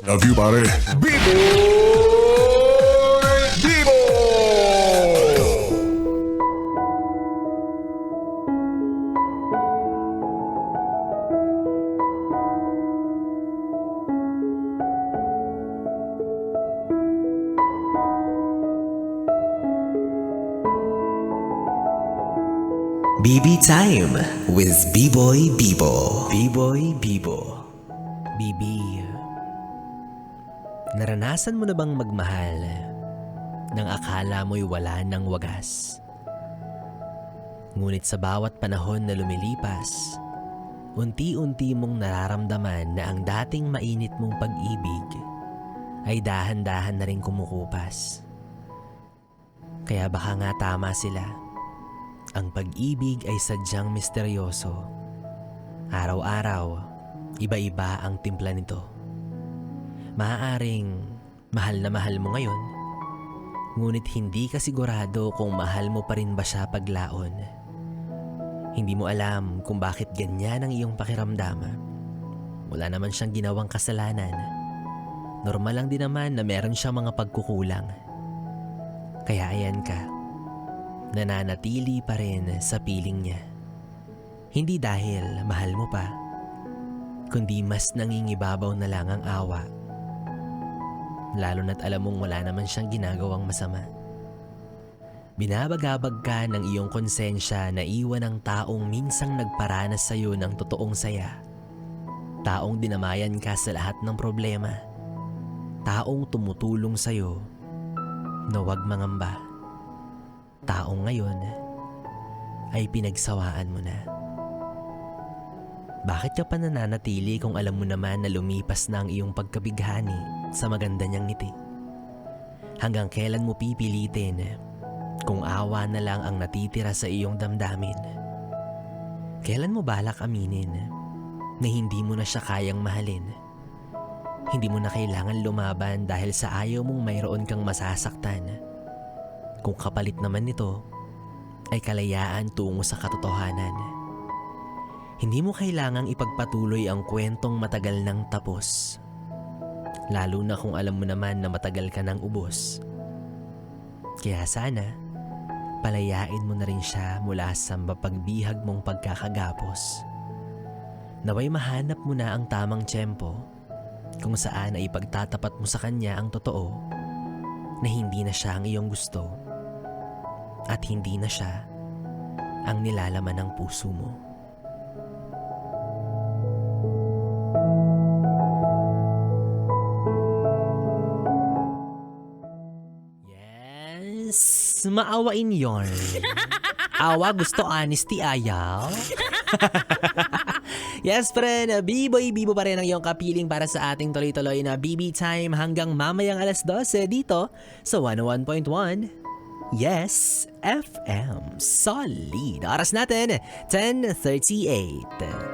Love you, pare. Bibo! BB Time with B-Boy Bibo. B-Boy Bibo. Bibi, naranasan mo na bang magmahal nang akala mo'y wala ng wagas? Ngunit sa bawat panahon na lumilipas, unti-unti mong nararamdaman na ang dating mainit mong pag-ibig ay dahan-dahan na rin kumukupas. Kaya baka nga tama sila. Ang pag-ibig ay sadyang misteryoso. Araw-araw, iba-iba ang timpla nito. Maaaring mahal na mahal mo ngayon, ngunit hindi ka sigurado kung mahal mo pa rin ba siya paglaon. Hindi mo alam kung bakit ganyan ang iyong pakiramdam. Wala naman siyang ginawang kasalanan. Normal lang din naman na meron siyang mga pagkukulang. Kaya ayan ka, nananatili pa rin sa piling niya. Hindi dahil mahal mo pa, kundi mas nangingibabaw na lang ang awa. Lalo na't alam mong wala naman siyang ginagawang masama. Binabagabag ka ng iyong konsensya na iwan ng taong minsang nagparanas sa iyo ng totoong saya. Taong dinamayan ka sa lahat ng problema. Taong tumutulong sa iyo na huwag mangamba. Taong ngayon ay pinagsawaan mo na. Bakit ka pa nananatili kung alam mo naman na lumipas na ang iyong pagkabighani sa maganda niyang ngiti? Hanggang kailan mo pipilitin kung awa na lang ang natitira sa iyong damdamin? Kailan mo balak aminin na hindi mo na siya kayang mahalin? Hindi mo na kailangan lumaban dahil sa ayaw mong mayroon kang masasaktan. Kung kapalit naman nito ay kalayaan tungo sa katotohanan. Hindi mo kailangang ipagpatuloy ang kwentong matagal nang tapos. Lalo na kung alam mo naman na matagal ka nang ubos. Kaya sana, palayain mo na rin siya mula sa mapagbihag mong pagkakagapos. Naway mahanap mo na ang tamang tiyempo kung saan ay ipagtatapat mo sa kanya ang totoo na hindi na siya ang iyong gusto at hindi na siya ang nilalaman ng puso mo. Yes, maawain yon. Awa gusto honesty ayaw. Yes, friend, B-Boy Bibo pa rin ang iyong kapiling para sa ating tuloy-tuloy na BB Time hanggang mamayang alas 12 dito sa 101.1 Yes FM. Solid. Oras natin, 10:38.